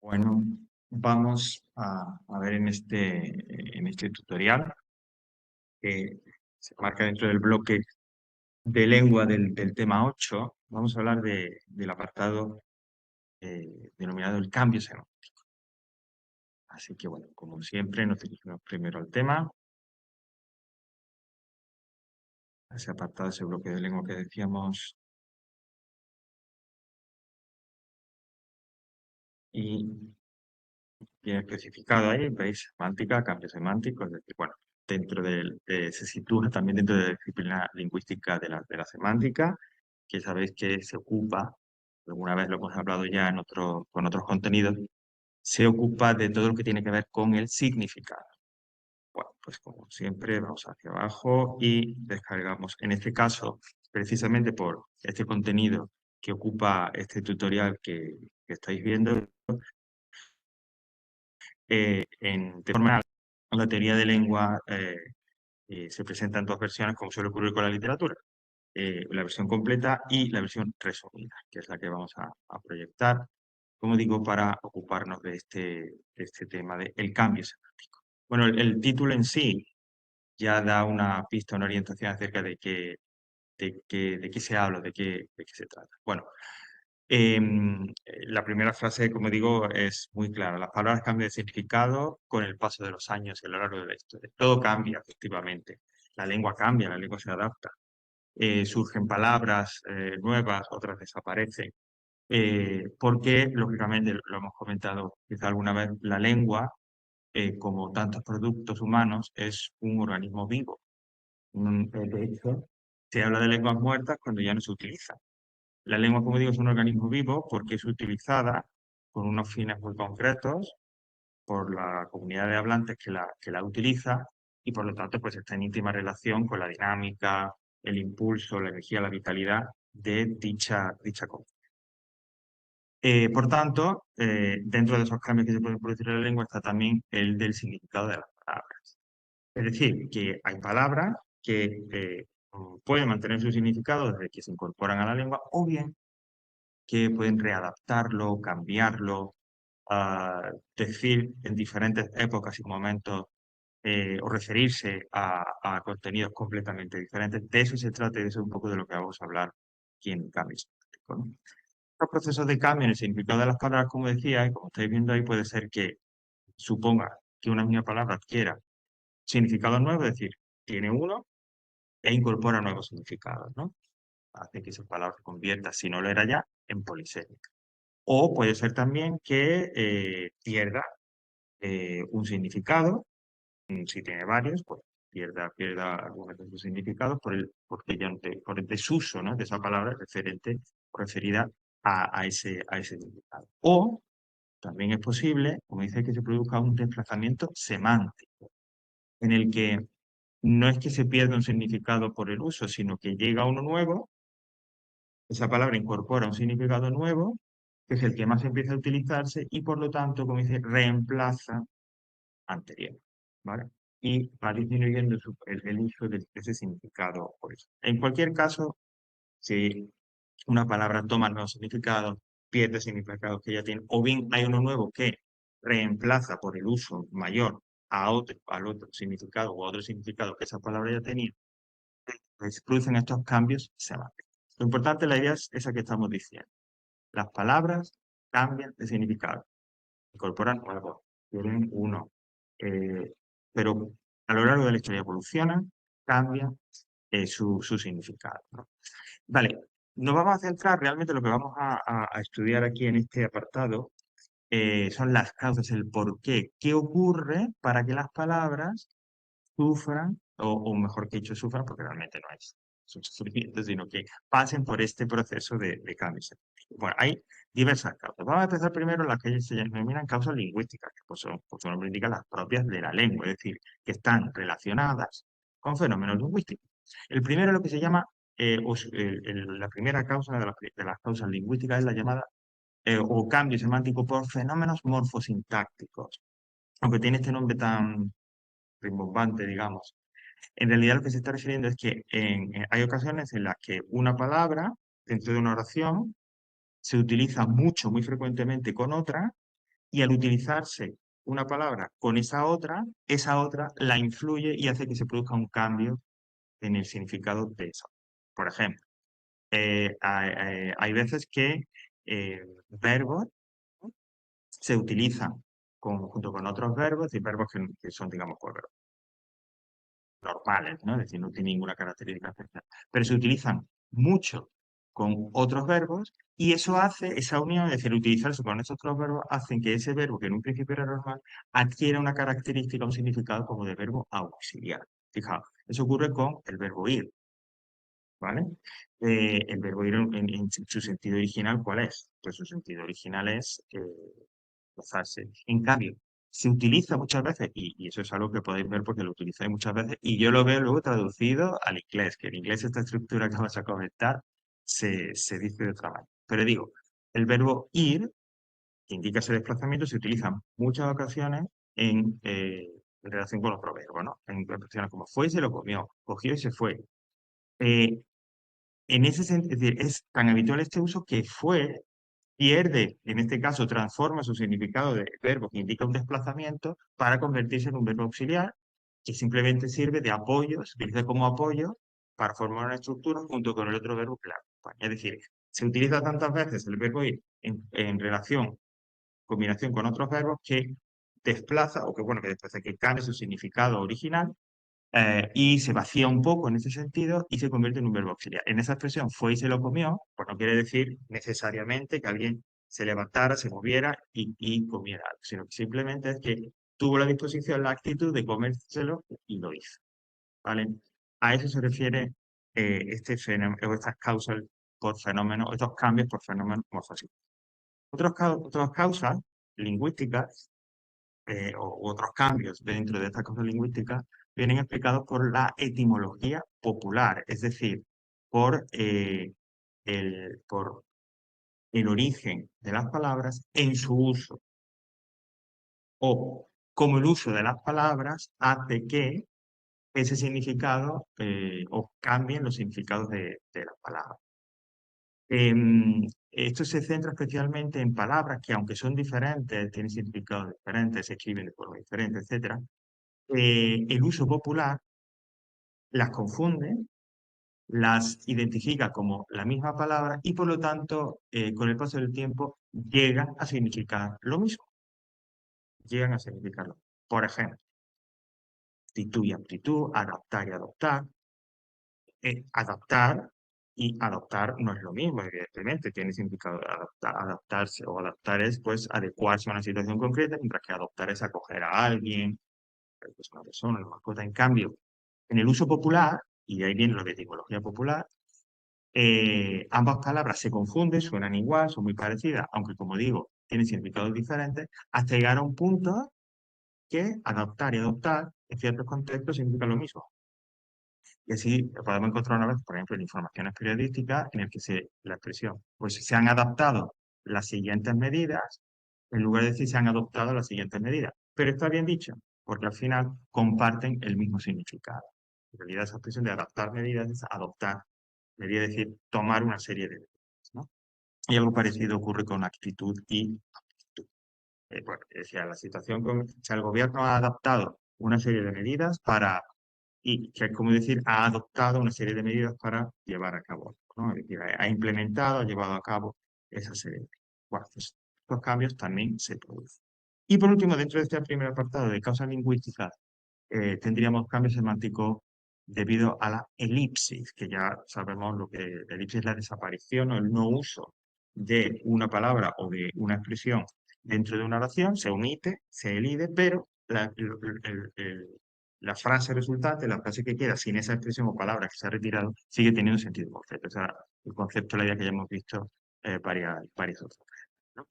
Bueno, vamos a ver en este tutorial que se marca dentro del bloque de lengua del tema 8. Vamos a hablar del apartado denominado el cambio semántico. Así que, bueno, como siempre, nos dirigimos primero al tema, a ese apartado, ese bloque de lengua que decíamos, y bien especificado ahí, veis, semántica, cambio semántico, es decir, bueno, se sitúa también dentro de la disciplina lingüística de la semántica, que sabéis que se ocupa, alguna vez lo hemos hablado ya con otros contenidos, se ocupa de todo lo que tiene que ver con el significado. Bueno, pues como siempre, vamos hacia abajo y descargamos, en este caso, precisamente por este contenido que ocupa este tutorial que estáis viendo, de forma la teoría de lengua se presenta en dos versiones, como suele ocurrir con la literatura. La versión completa y la versión resumida, que es la que vamos a proyectar, como digo, para ocuparnos de este tema del cambio semántico. Bueno, el título en sí ya da una pista, una orientación acerca de qué se habla, de qué se trata. Bueno, la primera frase, como digo, es muy clara. Las palabras cambian de significado con el paso de los años y a lo largo de la historia. Todo cambia, efectivamente. La lengua cambia, la lengua se adapta. Surgen palabras nuevas, otras desaparecen. Porque, lógicamente, lo hemos comentado quizá alguna vez, la lengua, como tantos productos humanos, es un organismo vivo. De hecho, se habla de lenguas muertas cuando ya no se utilizan. La lengua, como digo, es un organismo vivo porque es utilizada con unos fines muy concretos por la comunidad de hablantes que la utiliza y por lo tanto pues está en íntima relación con la dinámica, el impulso, la energía, la vitalidad de dicha comunidad. Por tanto, dentro de esos cambios que se pueden producir en la lengua está también el del significado de las palabras. Es decir, que hay palabras que pueden mantener su significado desde que se incorporan a la lengua o bien que pueden readaptarlo, cambiarlo, decir en diferentes épocas y momentos o referirse a contenidos completamente diferentes. De eso se trata y de eso es un poco de lo que vamos a hablar aquí en Cambio Semántico, ¿no? Los procesos de cambio en el significado de las palabras, como decía, y como estáis viendo ahí, puede ser que suponga que una misma palabra adquiera significado nuevo, es decir, tiene uno e incorpora nuevos significados, ¿no? Hace que esa palabra se convierta, si no lo era ya, en polisémica. O puede ser también que pierda un significado, si tiene varios, pues pierda algunos de sus significados porque ya por el desuso, ¿no?, de esa palabra referente o referida a ese significado. O también es posible, como dice, que se produzca un desplazamiento semántico, en el que no es que se pierda un significado por el uso, sino que llega uno nuevo, esa palabra incorpora un significado nuevo, que es el que más empieza a utilizarse y por lo tanto, como dice, reemplaza anterior, ¿vale? Y va disminuyendo el uso de ese significado por eso. En cualquier caso, si una palabra toma nuevos significados, pierde significados que ya tiene, o bien hay uno nuevo que reemplaza por el uso mayor al otro significado o a otro significado que esa palabra ya tenía, pues producen estos cambios semánticos. Lo importante, la idea es esa que estamos diciendo. Las palabras cambian de significado, incorporan nuevos, tienen uno, eh, pero a lo largo de la historia evolucionan, cambian su significado, ¿no? Vale, nos vamos a centrar realmente lo que vamos a estudiar aquí en este apartado, son las causas, el por qué, qué ocurre para que las palabras sufran, o mejor que dicho, sufran, porque realmente no es sufrimiento, sino que pasen por este proceso de cambio. Bueno, hay diversas causas. Vamos a empezar primero las que se denominan causas lingüísticas, que pues son, por su nombre indica, las propias de la lengua, es decir, que están relacionadas con fenómenos lingüísticos. El primero, lo que se llama, la primera causa de las causas lingüísticas es la llamada, o cambio semántico por fenómenos morfosintácticos. Aunque tiene este nombre tan rimbombante, digamos, en realidad lo que se está refiriendo es que hay ocasiones en las que una palabra dentro de una oración se utiliza mucho, muy frecuentemente con otra, y al utilizarse una palabra con esa otra la influye y hace que se produzca un cambio en el significado de eso. Por ejemplo, hay veces que verbos se utilizan junto con otros verbos y verbos que son, digamos, pues, normales, ¿no? Es decir, no tienen ninguna característica especial. Pero se utilizan mucho con otros verbos y eso hace, esa unión, es decir, utilizarse con esos otros verbos, hacen que ese verbo, que en un principio era normal, adquiera una característica, un significado como de verbo auxiliar. Fijaos, eso ocurre con el verbo ir, ¿vale? El verbo ir en su sentido original, ¿cuál es? Pues su sentido original es desplazarse. En cambio, se utiliza muchas veces, y eso es algo que podéis ver porque lo utilizáis muchas veces, y yo lo veo luego traducido al inglés, que en inglés esta estructura que vamos a comentar se dice de otra manera. Pero digo, el verbo ir, que indica ese desplazamiento, se utiliza en muchas ocasiones en relación con los proverbios, ¿no? En expresiones como fue y se lo comió, cogió y se fue. Eh, en ese sentido, es decir, es tan habitual este uso que fue pierde, en este caso, transforma su significado de verbo que indica un desplazamiento para convertirse en un verbo auxiliar que simplemente sirve de apoyo, se utiliza como apoyo para formar una estructura junto con el otro verbo que la acompaña. Es decir, se utiliza tantas veces el verbo ir en relación, combinación con otros verbos que desplaza, o que bueno, que desplaza, que cambia su significado original y se vacía un poco en ese sentido y se convierte en un verbo auxiliar. En esa expresión fue y se lo comió, pues no quiere decir necesariamente que alguien se levantara, se moviera y comiera algo, sino que simplemente es que tuvo la disposición, la actitud de comérselo y lo hizo. ¿Vale? A eso se refiere este fenómeno, o estas causas por fenómenos, estos cambios por fenómenos morfosíntesis. Otras causas lingüísticas u otros cambios dentro de estas causas lingüísticas vienen explicados por la etimología popular, es decir, por el origen de las palabras en su uso, o como el uso de las palabras hace que ese significado o cambien los significados de las palabras. Esto se centra especialmente en palabras que, aunque son diferentes, tienen significados diferentes, se escriben de forma diferente, etc. El uso popular las confunde, las identifica como la misma palabra y por lo tanto, con el paso del tiempo, llegan a significar lo mismo. Llegan a significarlo. Por ejemplo, actitud y aptitud, adaptar y adoptar. Adaptar y adoptar no es lo mismo, evidentemente, tiene significado adaptarse o adaptar es pues adecuarse a una situación concreta, mientras que adoptar es acoger a alguien, pues, una persona, una mascota. En cambio, en el uso popular, y de ahí viene lo de etimología popular, ambas palabras se confunden, suenan igual, son muy parecidas, aunque como digo, tienen significados diferentes, hasta llegar a un punto que adaptar y adoptar en ciertos contextos significa lo mismo. Y así podemos encontrar una vez, por ejemplo, en informaciones periodísticas, en el que la expresión, pues se han adaptado las siguientes medidas, en lugar de decir se han adoptado las siguientes medidas. Pero está bien dicho, porque al final comparten el mismo significado. En realidad esa expresión de adaptar medidas es adoptar, debería decir tomar una serie de medidas, ¿no? Y algo parecido ocurre con actitud y aptitud. Bueno, decía, la situación con, si el gobierno ha adaptado una serie de medidas y que, como decir, ha adoptado una serie de medidas para llevar a cabo, ¿no? Es decir, ha implementado, ha llevado a cabo esa serie de bueno, pues, estos cambios también se producen. Y por último, dentro de este primer apartado de causas lingüísticas, tendríamos cambios semánticos debido a la elipsis, que ya sabemos lo que la elipsis es la desaparición o el no uso de una palabra o de una expresión dentro de una oración, se omite, se elide, pero la frase resultante, la frase que queda sin esa expresión o palabra que se ha retirado, sigue teniendo sentido completo. O sea, el concepto, la idea que ya hemos visto varias otras veces, ¿no?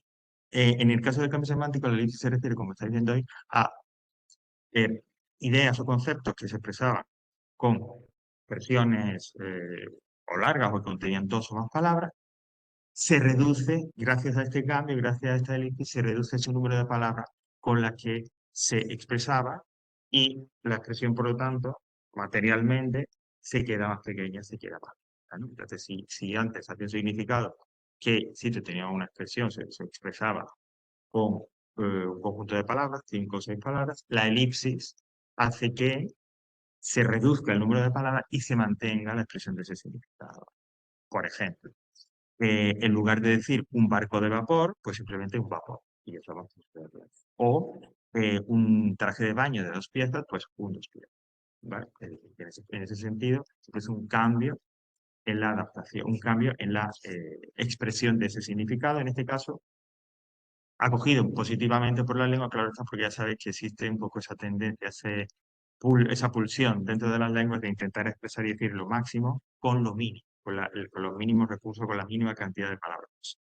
En el caso del cambio semántico, la elipsis se refiere, como estáis viendo hoy, a ideas o conceptos que se expresaban con expresiones o largas o que contenían dos o más palabras, se reduce, gracias a este cambio, gracias a esta elipsis, se reduce ese número de palabras con las que se expresaba y la expresión, por lo tanto, materialmente, se queda más pequeña, se queda más pequeña, ¿no? Entonces, si antes había un significado que si tú tenías una expresión, se expresaba con un conjunto de palabras, 5 o 6 palabras, la elipsis hace que se reduzca el número de palabras y se mantenga la expresión de ese significado. Por ejemplo, en lugar de decir un barco de vapor, pues simplemente un vapor. Y eso va a funcionar bien. O un traje de baño de 2 piezas, pues un 2 piezas. ¿Vale? En ese sentido, es un cambio en la adaptación, un cambio en la expresión de ese significado, en este caso, acogido positivamente por la lengua, claro está, porque ya sabéis que existe un poco esa tendencia, esa pulsión dentro de las lenguas de intentar expresar y decir lo máximo con lo mínimo, con los mínimos recursos, con la mínima cantidad de palabras.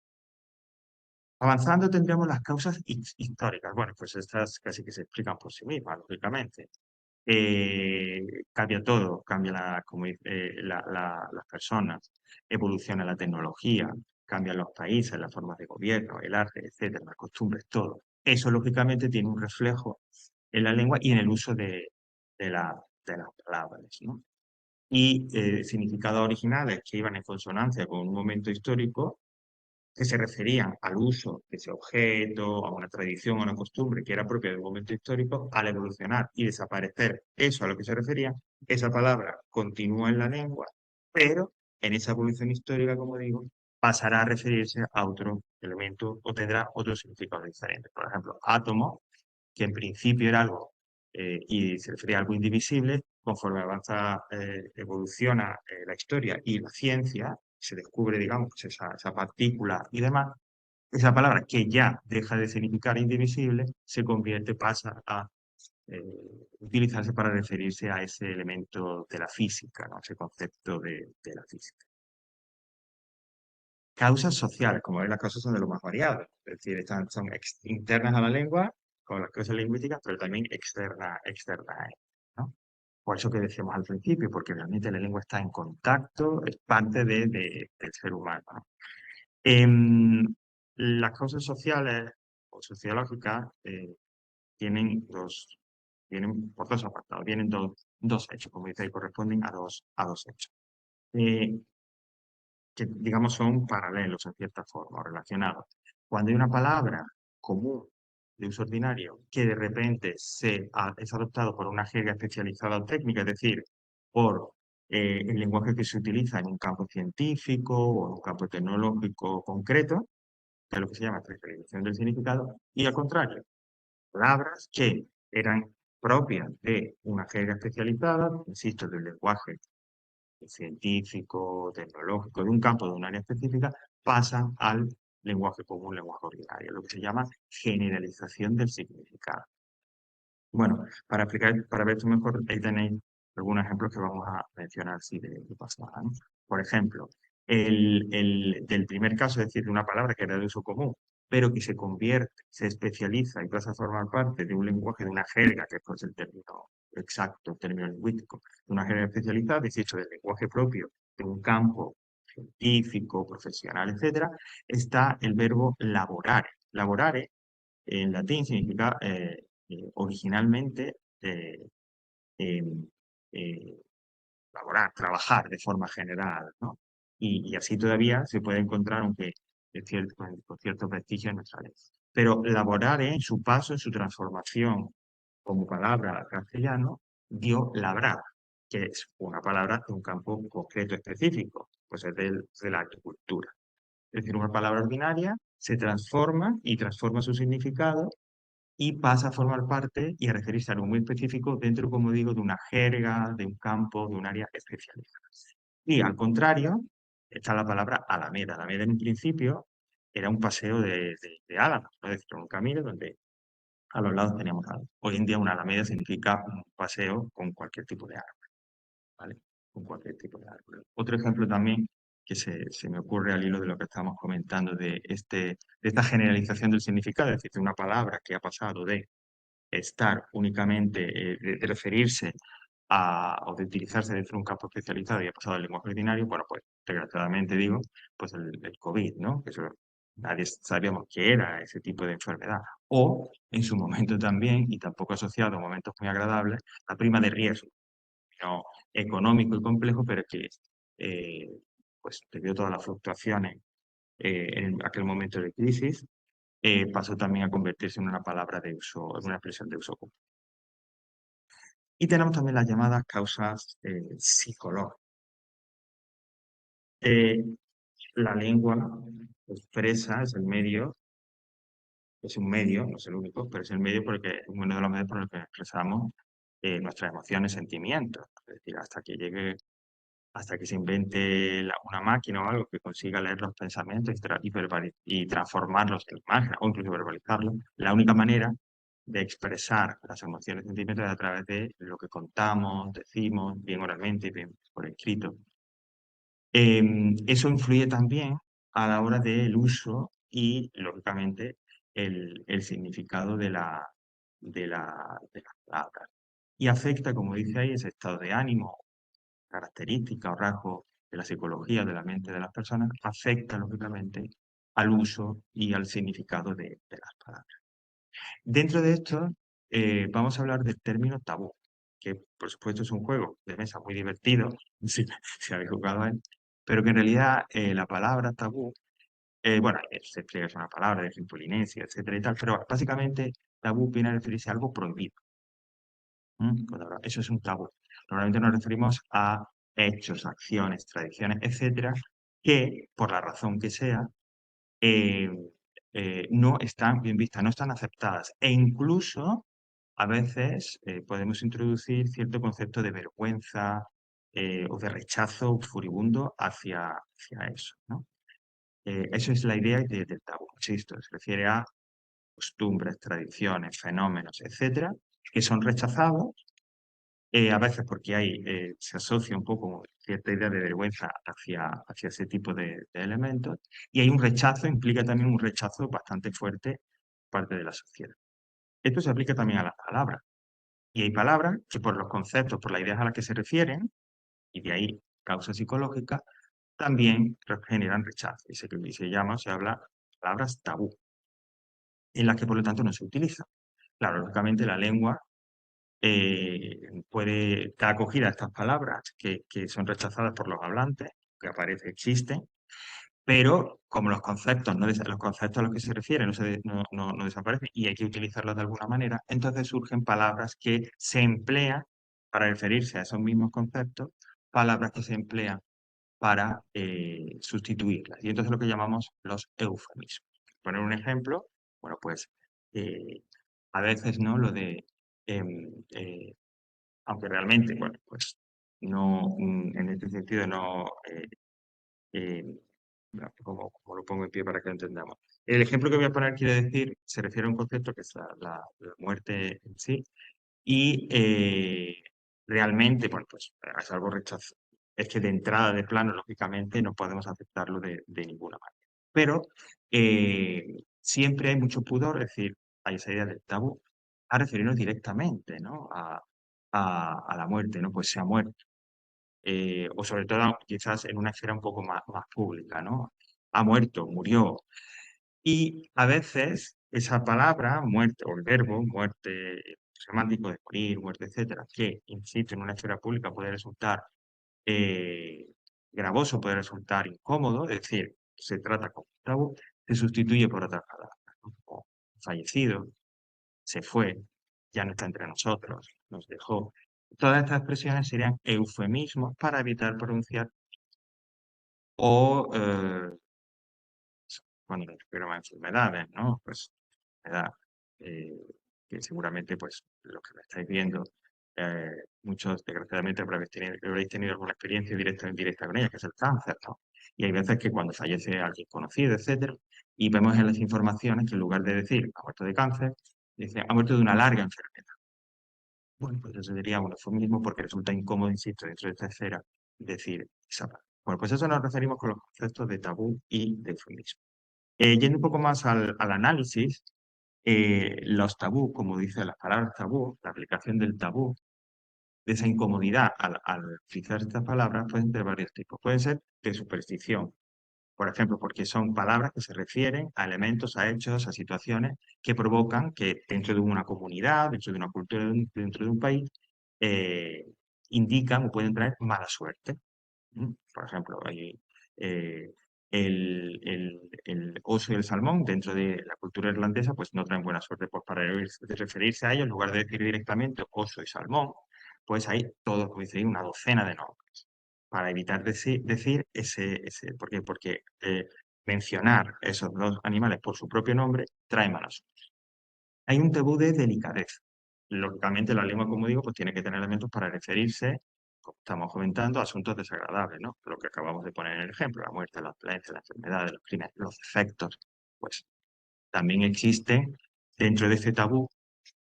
Avanzando tendremos las causas históricas. Bueno, pues estas casi que se explican por sí mismas, lógicamente. Cambia todo, cambia como dice, las personas, evoluciona la tecnología, cambian los países, las formas de gobierno, el arte, etcétera, las costumbres, todo. Eso, lógicamente, tiene un reflejo en la lengua y en el uso de, de las palabras, ¿no? Y significados originales que iban en consonancia con un momento histórico que se referían al uso de ese objeto, a una tradición, a una costumbre que era propia del momento histórico, al evolucionar y desaparecer eso a lo que se refería, esa palabra continúa en la lengua, pero en esa evolución histórica, como digo, pasará a referirse a otro elemento o tendrá otro significado diferente. Por ejemplo, átomo, que en principio era algo y se refería a algo indivisible, conforme avanza, evoluciona la historia y la ciencia, se descubre, digamos, esa partícula y demás, esa palabra que ya deja de significar indivisible, se convierte, pasa a eh, utilizarse para referirse a ese elemento de la física, ¿no? Ese concepto de la física. Causas sociales, como ven, las causas son de lo más variadas, es decir, son internas a la lengua, con las causas lingüísticas, pero también externas a ella, ¿no? Por eso que decíamos al principio, porque realmente la lengua está en contacto, es parte del ser humano, ¿no? Las causas sociales o sociológicas tienen vienen por dos apartados, vienen dos hechos, como dice, y corresponden a dos hechos. Eh, que digamos son paralelos en cierta forma, o relacionados. Cuando hay una palabra común de uso ordinario que de repente es adoptado por una jerga especializada o técnica, es decir, por el lenguaje que se utiliza en un campo científico o en un campo tecnológico concreto, que es lo que se llama especialización del significado, y al contrario, palabras que eran propias de una jerga especializada, insisto, del lenguaje científico, tecnológico, de un campo, de un área específica, pasan al lenguaje común, lenguaje ordinario, lo que se llama generalización del significado. Bueno, para ver esto mejor, ahí tenéis algunos ejemplos que vamos a mencionar así de pasada, ¿no? Por ejemplo, del primer caso, es decir, de una palabra que era de uso común, pero que se convierte, se especializa y pasa a formar parte de un lenguaje, de una jerga, que es pues el término exacto, el término lingüístico, de una jerga especializada, es decir, del lenguaje propio de un campo científico, profesional, etcétera, está el verbo laborare. Laborare en latín significa originalmente em, eh, laborar, trabajar de forma general, ¿no? Y así todavía se puede encontrar, aunque con cierto prestigio en nuestra ley. Pero laborar en su paso, en su transformación como palabra al castellano, dio labrar, que es una palabra de un campo concreto específico, pues es de la agricultura. Es decir, una palabra ordinaria se transforma y transforma su significado y pasa a formar parte y a referirse a algo muy específico dentro, como digo, de una jerga, de un campo, de un área especializada. Y al contrario, está la palabra alameda. Alameda en un principio era un paseo de álamos, ¿no? Es decir, un camino donde a los lados teníamos álamos. Hoy en día una alameda significa un paseo con cualquier tipo de árbol, ¿vale? Con cualquier tipo de árbol. Otro ejemplo también que se me ocurre al hilo de lo que estábamos comentando de esta generalización del significado, es decir, de una palabra que ha pasado de estar únicamente, de referirse o de utilizarse dentro de un campo especializado y ha pasado al lenguaje ordinario, bueno, pues desgraciadamente digo, pues el COVID, ¿no? Que eso nadie sabíamos qué era ese tipo de enfermedad. O en su momento también, y tampoco asociado a momentos muy agradables, la prima de riesgo, ¿no? Económico y complejo, pero que eh, pues debido a todas las fluctuaciones en aquel momento de crisis, pasó también a convertirse en una palabra de uso, en una expresión de uso común. Y tenemos también las llamadas causas psicológicas. Eh, la lengua expresa, es un medio, no es el único, pero es el medio porque uno de los medios por los que expresamos nuestras emociones, sentimientos. Es decir, hasta que se invente una máquina o algo que consiga leer los pensamientos y transformarlos en imágenes o incluso verbalizarlos, la única manera de expresar las emociones y sentimientos es a través de lo que contamos, decimos, bien oralmente y bien por escrito. Eso influye también a la hora del uso y, lógicamente, el significado de las palabras. Y afecta, como dice ahí, ese estado de ánimo, característica o rasgo de la psicología, de la mente de las personas, afecta, lógicamente, al uso y al significado de las palabras. Dentro de esto, vamos a hablar del término tabú, que por supuesto es un juego de mesa muy divertido, si habéis jugado a él, pero que en realidad la palabra tabú, bueno, se explica que es una palabra de polinesia, etcétera y tal, pero básicamente tabú viene a referirse a algo prohibido. Eso es un tabú. Normalmente nos referimos a hechos, acciones, tradiciones, etcétera, que por la razón que sea, eh, no están bien vistas, no están aceptadas. E incluso a veces podemos introducir cierto concepto de vergüenza o de rechazo furibundo hacia eso, ¿no? Eso es la idea del tabú. Insisto, se refiere a costumbres, tradiciones, fenómenos, etcétera, que son rechazados, a veces porque se asocia un poco cierta idea de vergüenza hacia ese tipo de elementos, y hay un rechazo, implica también un rechazo bastante fuerte por parte de la sociedad. Esto se aplica también a las palabras. Y hay palabras que por los conceptos, por las ideas a las que se refieren, y de ahí causa psicológica, también generan rechazo. Se habla de palabras tabú, en las que por lo tanto no se utilizan. Claro, lógicamente la lengua puede estar acogida a estas palabras que son rechazadas por los hablantes, que existen, pero como los conceptos, los conceptos a los que se refieren no desaparecen y hay que utilizarlos de alguna manera, entonces surgen palabras que se emplean para referirse a esos mismos conceptos, palabras que se emplean para sustituirlas. Y entonces lo que llamamos los eufemismos. Poner un ejemplo, bueno, pues a veces, ¿no? Lo de em, aunque realmente, bueno, pues no, en este sentido no, eh, no, como lo pongo en pie para que lo entendamos. El ejemplo que voy a poner quiere decir, se refiere a un concepto que es la muerte en sí, y realmente, bueno, pues es algo rechazo. Es que de entrada de plano, lógicamente, no podemos aceptarlo de ninguna manera. Pero siempre hay mucho pudor, es decir, hay esa idea del tabú, a referirnos directamente, ¿no? A la muerte, ¿no? Pues se ha muerto. O sobre todo quizás en una esfera un poco más pública, ¿no? Ha muerto, murió. Y a veces esa palabra, muerte, o el verbo, muerte, semántico de morir, muerte, etcétera, que, insisto, en una esfera pública puede resultar eh, gravoso, puede resultar incómodo, es decir, se trata como un tabú, se sustituye por otra palabra, ¿no? Como fallecido, se fue, ya no está entre nosotros, nos dejó. Todas estas expresiones serían eufemismos para evitar pronunciar o cuando me refiero a enfermedades, ¿no? Pues enfermedad, eh, que seguramente pues lo que me estáis viendo, muchos desgraciadamente habréis tenido alguna experiencia directa o indirecta con ella, que es el cáncer, ¿no? Y hay veces que cuando fallece alguien conocido, etcétera, y vemos en las informaciones que en lugar de decir ha muerto de cáncer, dice ha muerto de una larga enfermedad. Bueno, pues eso sería un eufemismo porque resulta incómodo, insisto, dentro de esta esfera decir esa palabra. Bueno, pues eso nos referimos con los conceptos de tabú y de eufemismo. Yendo un poco más al análisis, los tabú, como dice las palabras tabú, la aplicación del tabú, de esa incomodidad al utilizar estas palabras, pueden ser varios tipos. Pueden ser de superstición, por ejemplo, porque son palabras que se refieren a elementos, a hechos, a situaciones que provocan que dentro de una comunidad, dentro de una cultura, dentro de un país, eh, indican o pueden traer mala suerte. Por ejemplo, hay el oso y el salmón dentro de la cultura irlandesa pues no traen buena suerte. Pues para referirse a ellos, en lugar de decir directamente oso y salmón, pues hay todo, como dice ahí, una docena de nombres. Para evitar decir ese, ¿por qué? Porque mencionar esos dos animales por su propio nombre trae mala suerte. Hay un tabú de delicadeza. Lógicamente, la lengua, como digo, pues tiene que tener elementos para referirse, como estamos comentando, a asuntos desagradables, ¿no? Lo que acabamos de poner en el ejemplo, la muerte, la violencia, la enfermedad, los crímenes, los defectos, pues también existen dentro de este tabú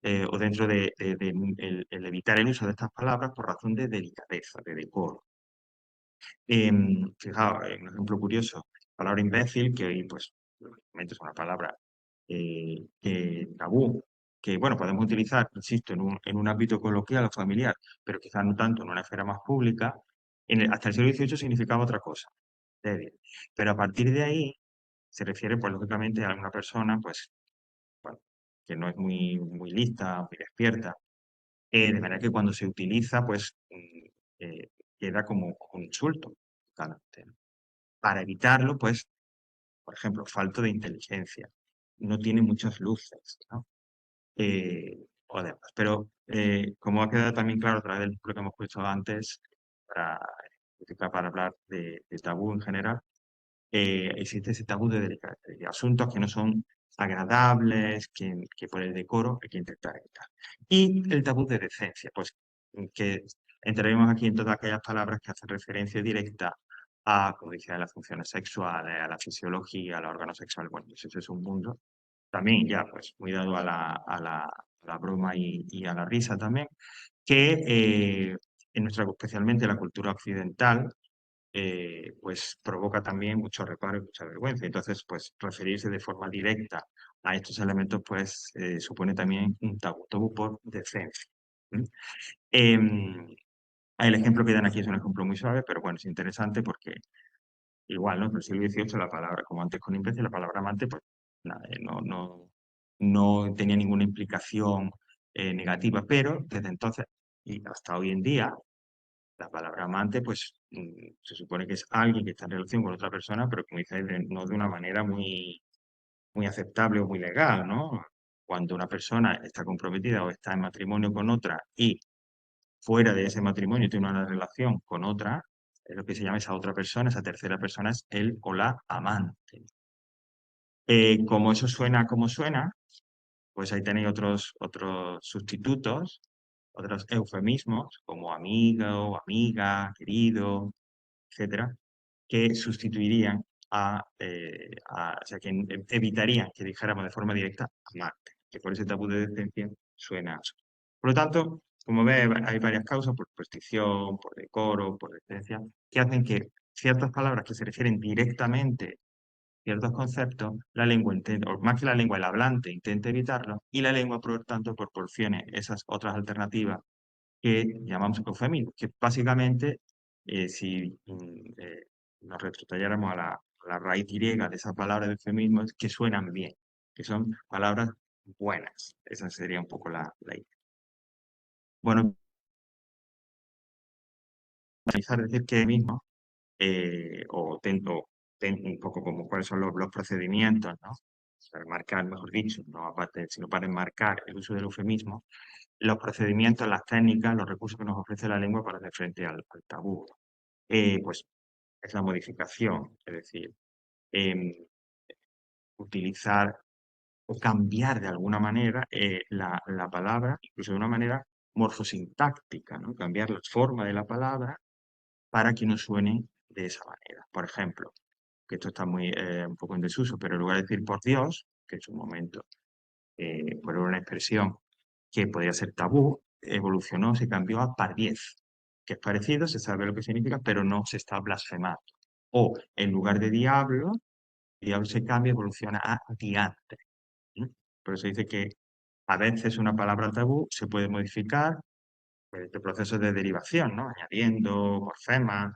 o dentro de el evitar el uso de estas palabras por razón de delicadeza, de decoro. Fijaos, un ejemplo curioso, la palabra imbécil, que hoy, pues, lógicamente es una palabra tabú, que, bueno, podemos utilizar, insisto, en un ámbito coloquial o familiar, pero quizás no tanto en una esfera más pública, hasta el siglo XVIII significaba otra cosa, débil. Pero a partir de ahí se refiere, pues, lógicamente a una persona, pues, bueno, que no es muy lista, muy despierta, de manera que cuando se utiliza, pues, queda como un insulto, totalmente, ¿no? Para evitarlo, pues, por ejemplo, falto de inteligencia, no tiene muchas luces, ¿no? O demás. Pero como ha quedado también claro a través del ejemplo que hemos puesto antes, para, para hablar de tabú en general, existe ese tabú de asuntos que no son agradables, que por el decoro hay que intentar evitar. Y el tabú de decencia, pues que entraremos aquí en todas aquellas palabras que hacen referencia directa a, como decía, a las funciones sexuales, a la fisiología, a los órganos sexuales. Bueno, pues ese es un mundo también ya pues muy dado a la broma y a la risa también, que en nuestra, especialmente la cultura occidental, pues provoca también mucho reparo y mucha vergüenza. Entonces, pues referirse de forma directa a estos elementos, pues supone también un tabú por decencia. ¿Mm? El ejemplo que dan aquí es un ejemplo muy suave, pero bueno, es interesante porque igual, ¿no? En el siglo XVIII la palabra, como antes con imbécil, la palabra amante, pues nada, no tenía ninguna implicación negativa, pero desde entonces y hasta hoy en día, la palabra amante, pues se supone que es alguien que está en relación con otra persona, pero como dice, no de una manera muy aceptable o muy legal, ¿no? Cuando una persona está comprometida o está en matrimonio con otra y fuera de ese matrimonio tiene una relación con otra, es lo que se llama esa otra persona, esa tercera persona es el o la amante. Como eso suena como suena, pues ahí tenéis otros sustitutos, otros eufemismos, como amigo, amiga, querido, etcétera, que sustituirían o sea, que evitarían que dijéramos de forma directa amante, que por ese tabú de decencia suena a eso. Por lo tanto, como ves, hay varias causas, por superstición, por decoro, por decencia, que hacen que ciertas palabras que se refieren directamente ciertos conceptos, la lengua intenta, o más que la lengua, el hablante intenta evitarlo, y la lengua, por lo tanto, proporcione esas otras alternativas que llamamos eufemismos, que básicamente, si nos retrotrayéramos a la raíz griega de esa palabra de eufemismo, es que suenan bien, que son palabras buenas. Esa sería un poco la idea. Bueno, finalizar decir que mismo, un poco como cuáles son los procedimientos, ¿no? Para marcar, mejor dicho, no aparte, sino para enmarcar el uso del eufemismo, los procedimientos, las técnicas, los recursos que nos ofrece la lengua para hacer frente al tabú. Pues es la modificación, es decir, em, utilizar o cambiar de alguna manera la palabra, incluso de una manera morfosintáctica, ¿no? Cambiar la forma de la palabra para que no suene de esa manera. Por ejemplo, que esto está un poco en desuso, pero en lugar de decir por Dios, que en su momento por una expresión que podía ser tabú, evolucionó, se cambió a pardiez, que es parecido, se sabe lo que significa, pero no se está blasfemando. O en lugar de diablo se cambia, evoluciona a diantre. ¿Mm? Por eso dice que a veces una palabra tabú se puede modificar este proceso de derivación, ¿no? Añadiendo morfemas,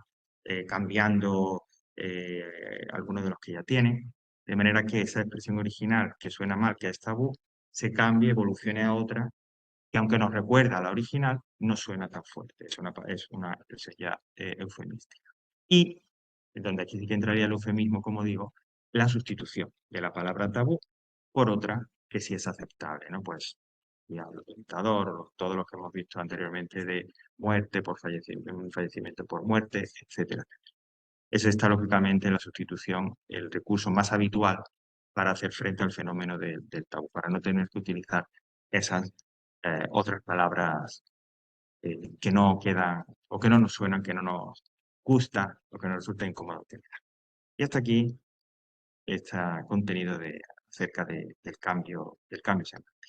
cambiando algunos de los que ya tiene, de manera que esa expresión original que suena mal, que es tabú, se cambie, evolucione a otra, que aunque nos recuerda a la original, no suena tan fuerte, es una expresión ya eufemística. Y donde aquí sí que entraría el eufemismo, como digo, la sustitución de la palabra tabú por otra que sí es aceptable, ¿no? Pues diablo, tentador, todo lo que hemos visto anteriormente de muerte por fallecimiento por muerte, etcétera. Es esta, lógicamente, la sustitución, el recurso más habitual para hacer frente al fenómeno del tabú, para no tener que utilizar esas otras palabras que no quedan o que no nos suenan, que no nos gusta o que nos resulta incómodo tener. Y hasta aquí este contenido acerca del cambio semántico.